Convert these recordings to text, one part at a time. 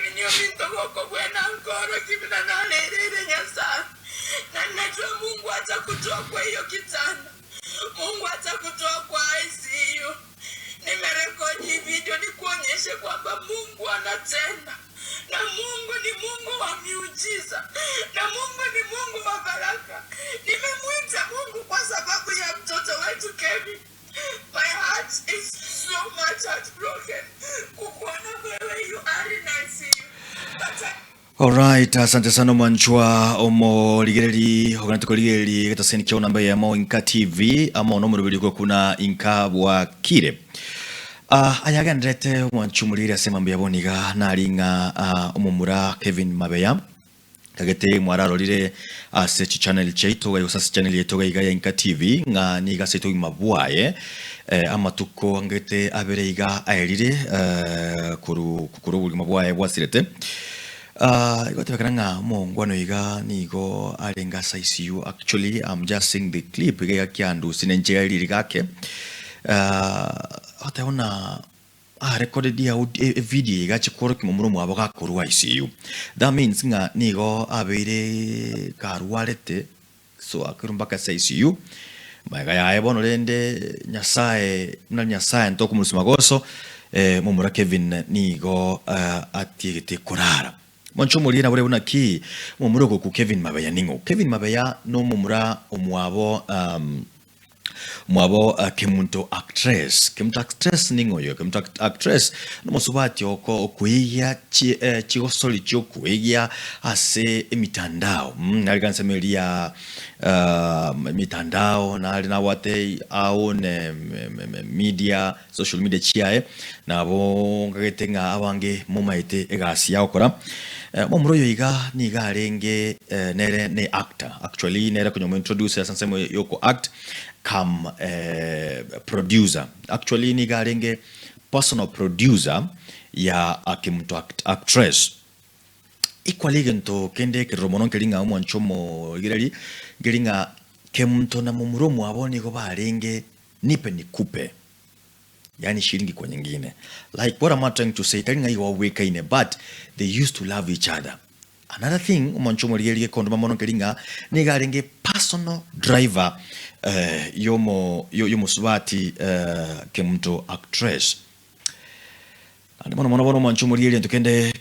Kevin yominto goko bwena nkoro kibina nalelele nyasa. Na najua Mungu atakutoa kwa hiyo kitanda. Mungu atakutoa kwa ICU. Nimerekodi video nikuonyeshe kwamba Mungu anatenda. Na Mungu ni Mungu wa miujiza. Na Mungu ni Mungu wa baraka. Nimemuita Mungu kwa sababu ya mtoto wetu Kevin. My heart is so much heartbroken. Kukuona wewe you are in ICU. Alright, asante sana mwanchwa omo ligereli oganatuko ligereli gataseni kyo namba ya INKA TV ama ono muri ko kuna INKA wa kire ayaga ndrete mwanchumulira sema mbe yaboniga nalinga omumura Kevin Mabeya kagete mwararo lire search channel cheito ga yosasa channel yeto ga ya INKA TV nga niga seto mabwaye amatuko ngete abereiga ayirire kuru buli mabwaye bwasirete Igotebekaranga mongwano iga nigo alenga ICU. Actually, I'm just seeing the clip iga kiandu sinenjea lirigake. Ataona recorded ya video iga chikoro kimomuro mwaboka kuru ICU. That means nga nigo abere karuarete so akirumbaka ICU. Maiga ya ebono lende nyasaye ntoko musimagoso mumura Kevin nigo atiegete korara. Mwancho mulina wale unaki mumurogo ku Kevin Mabeya ningo. Kevin Mabeya no mumura omwabo KEMUNTO actress. KEMUNTO actress ningo yo. KEMUNTO actress no musubati oko okuigia chigosoli chokuigia ase emitandao. Nalikanse melia mitandao na wate au media social media chiae na bo ngagetenga abange mumaite egasi yakora. Momuroyo iga niga arenge nere ne actor. Actually nere kunyomo introducer sansemo yoko act come producer. Actually niga arenge personal producer ya KEMUNTO actress. Equally gento kende ke romonon kelinga mwanchomo gelinga KEMUNTO na mumuromo abone ko barenge nipe nikupe. Yani shilingi kwa nyingine. Like what am I trying to say? Telling you waweka ine, but they used to love each other. Another thing, umanchomo liye kondo mamono kelinga niga arenge personal driver yomo swati KEMUNTO actress. And mono manchumo liye tukende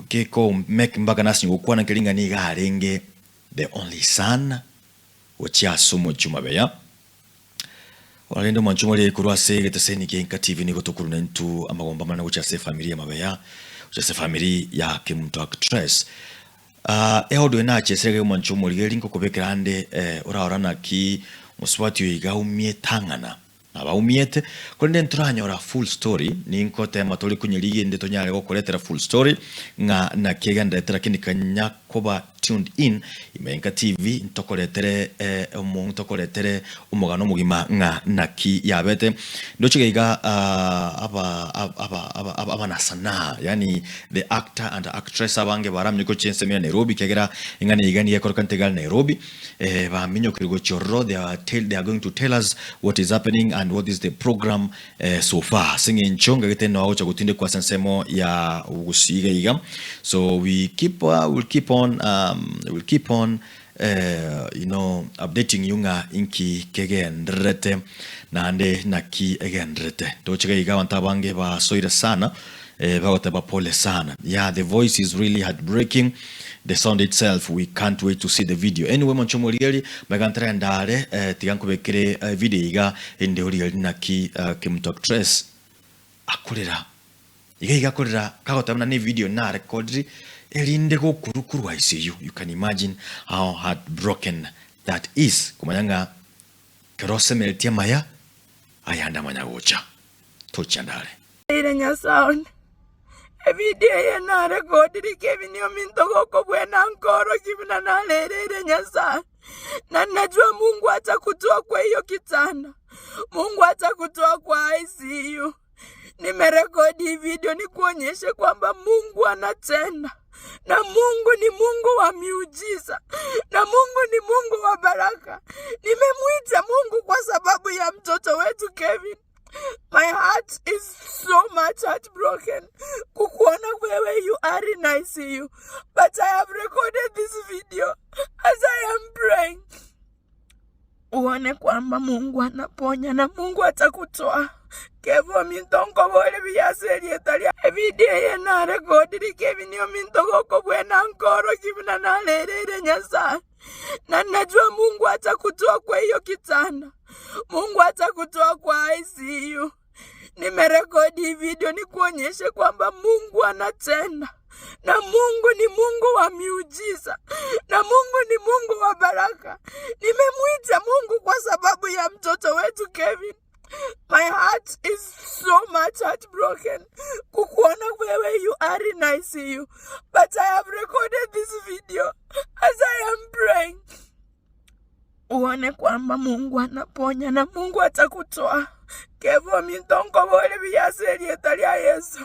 keko make mbaga nasi ngokwana kelinga niga arenge the only son wachia somo Mabeya. Walendo manchumole kurwase geteseni ke INKA TV niko tokuru nentu amagomba mana uchase familia Mabeya uchase familia ya KEMUNTO actress ehodo na chesege manchumole linko kobekerande ora ki muswati yiga umie tangana aba umiete kolende nturanyora full story ninko tema toli kunyiliye ndeto nyale ko koletera full story nga na keganda etera kinikanya koba tuned in INKA TV ntokoletere ntokoletere umugano mugima nga naki yabete ndochigeiga aba nasana yani the actor and the actress abange baramye ko chensemya Nairobi kegera ingane igani yakoro kantegal Nairobi ba minyo kirgo chorro they are going to tell us what is happening and what is the program so far Senge nchonga geteno aocha gutinde kwa sensemo ya ugusiga iga so we'll keep on updating yunga inki kegendrete na ande naki egendrete tochega igawa ntabange ba soira sana bagote ba pole sana. Yeah, the voice is really heartbreaking. The sound itself, we can't wait to see the video. Anyway, manchomo lieli magantra ndare tiganko bekere video iga ende ori naki KEMUNTO actress akorera iga korera kagotamna ne video na recordri elinde ko kurukuru ICU. You can imagine how heartbroken that is. Kumanyanga kerose meltia maya ayanda manyagocha tochandale ile nya sound video ya na recordri Kevin yominto goko bwena nkoro kibina nalelele nya sound. Na najua Mungu atakutoa kwa hiyo kitanda. Mungu atakutoa kwa ICU. Nimerekodi video nikuonyeshe kwamba Mungu anatenda. Na Mungu ni Mungu wa miujiza. Na Mungu ni Mungu wa baraka. Nimemuita Mungu kwa sababu ya mtoto wetu Kevin. My heart is so much heartbroken. Kukuona wewe, you are in ICU. But I have recorded this video as I am praying. Uone kwamba Mungu anaponya na Mungu atakutoa. Kevo mintongo bole biyaseri etalia. Video yena recorded kevinio mintongo kubwena nkoro kibina nalerere Nyasaye. Na najua Mungu atakutoa kwa hiyo kitanda. Mungu atakutoa kwa ICU. Nimerekodi video ni kuonyeshe kwamba Mungu anatenda. Na Mungu ni Mungu wa miujiza. Na Mungu ni Mungu wa baraka. Nimemuita Mungu kwa sababu ya mtoto wetu Kevin. My heart is so much heartbroken. Kukuona wewe, you are in ICU. But I have recorded this video as I am praying. Uone kwamba Mungu anaponya na Mungu atakutoa. Kevo mintongo bole biyaseri etalia Yesu.